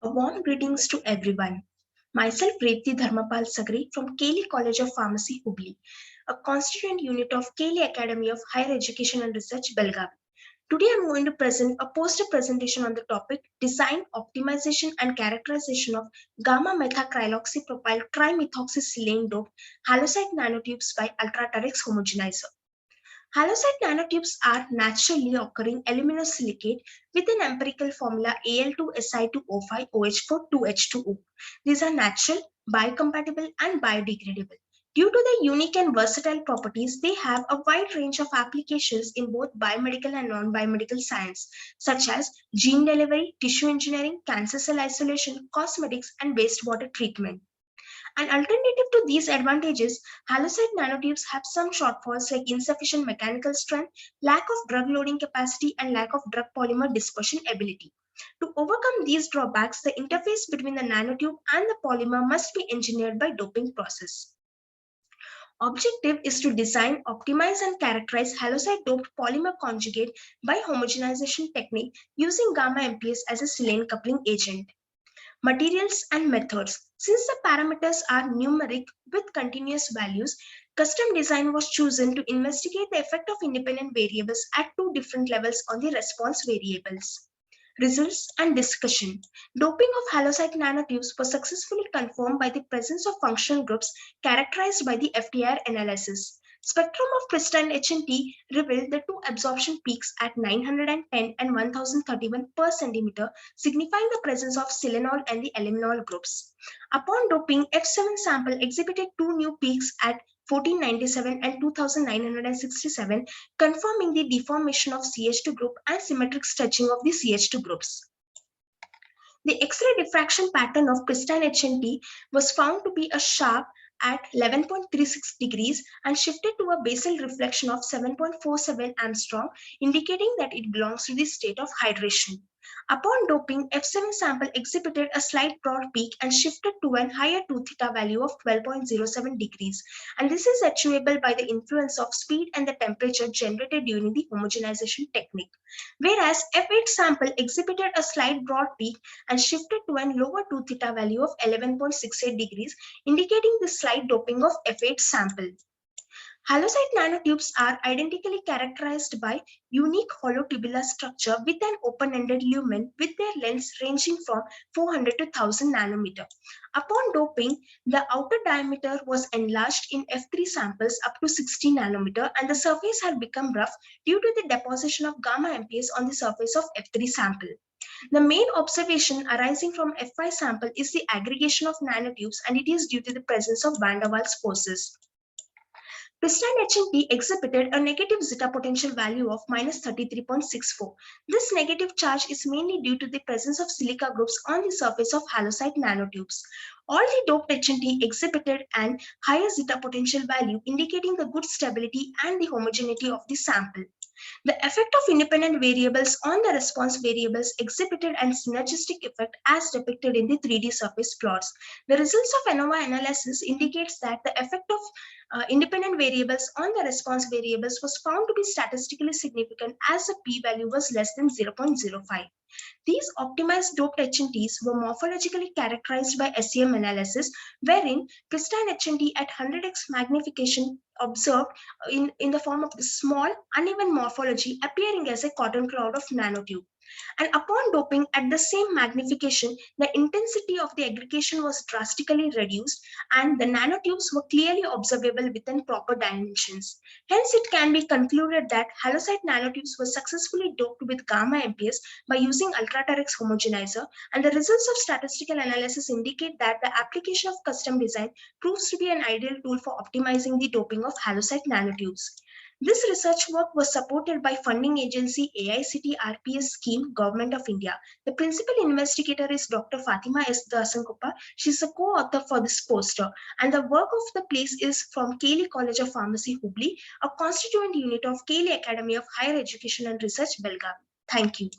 A warm greetings to everyone. Myself Preti Dharmapal Sagri from Keli College of Pharmacy, Hubli, a constituent unit of Keli Academy of Higher Education and Research, Belgavi. Today I am going to present a poster presentation on the topic Design, Optimization and Characterization of Gamma Methacryloxypropyl Trimethoxysilane Dope Halosite Nanotubes by Ultraterex Homogenizer. Halosite nanotubes are naturally occurring aluminosilicate with an empirical formula Al2Si2O5OH4 2H2O. These are natural, biocompatible, and biodegradable. Due to their unique and versatile properties, they have a wide range of applications in both biomedical and non-biomedical science, such as gene delivery, tissue engineering, cancer cell isolation, cosmetics, and wastewater treatment. An alternative to these advantages, halosite nanotubes have some shortfalls like insufficient mechanical strength, lack of drug loading capacity, and lack of drug polymer dispersion ability. To overcome these drawbacks, the interface between the nanotube and the polymer must be engineered by doping process. Objective is to design, optimize, and characterize halosite-doped polymer conjugate by homogenization technique using gamma MPS as a silane coupling agent. Materials and methods. Since the parameters are numeric with continuous values, custom design was chosen to investigate the effect of independent variables at two different levels on the response variables. Results and discussion. Doping of halosite nanotubes was successfully confirmed by the presence of functional groups characterized by the FTIR analysis. Spectrum of crystalline HNT revealed the two absorption peaks at 910 and 1031 per centimeter, signifying the presence of silanol and the aluminol groups. Upon doping, F7 sample exhibited two new peaks at 1497 and 2967, confirming the deformation of CH2 group and symmetric stretching of the CH2 groups. The X-ray diffraction pattern of crystalline HNT was found to be a sharp at 11.36 degrees and shifted to a basal reflection of 7.47 Armstrong, indicating that it belongs to the state of hydration. Upon doping, F7 sample exhibited a slight broad peak and shifted to an higher 2 theta value of 12.07 degrees, and this is achievable by the influence of speed and the temperature generated during the homogenization technique. Whereas F8 sample exhibited a slight broad peak and shifted to an lower 2 theta value of 11.68 degrees, indicating the slight doping of F8 sample. Halosite nanotubes are identically characterized by unique hollow tubular structure with an open-ended lumen with their lengths ranging from 400 to 1000 nanometer. Upon doping, the outer diameter was enlarged in F3 samples up to 60 nanometer and the surface had become rough due to the deposition of gamma MPS on the surface of F3 sample. The main observation arising from F5 sample is the aggregation of nanotubes, and it is due to the presence of van der Waals forces. Crystalline HNT exhibited a negative zeta potential value of minus 33.64. This negative charge is mainly due to the presence of silica groups on the surface of halosite nanotubes. All the doped HNT exhibited an higher zeta potential value, indicating the good stability and the homogeneity of the sample. The effect of independent variables on the response variables exhibited an synergistic effect as depicted in the 3D surface plots. The results of ANOVA analysis indicates that the effect of independent variables on the response variables was found to be statistically significant as the p-value was less than 0.05. These optimized doped HNTs were morphologically characterized by SEM analysis, wherein crystalline HNT at 100x magnification observed in the form of the small, uneven morphology appearing as a cotton cloud of nanotube. And upon doping at the same magnification, the intensity of the aggregation was drastically reduced and the nanotubes were clearly observable within proper dimensions. Hence, it can be concluded that halosite nanotubes were successfully doped with gamma MPS by using Ultraterex homogenizer, and the results of statistical analysis indicate that the application of custom design proves to be an ideal tool for optimizing the doping of halosite nanotubes. This research work was supported by funding agency AICT RPS scheme, Government of India. The principal investigator is Dr. Fatima S. Dasankuppa. She is a co-author for this poster, and the work of the place is from Keli College of Pharmacy, Hubli, a constituent unit of Keli Academy of Higher Education and Research, Belgavi. Thank you.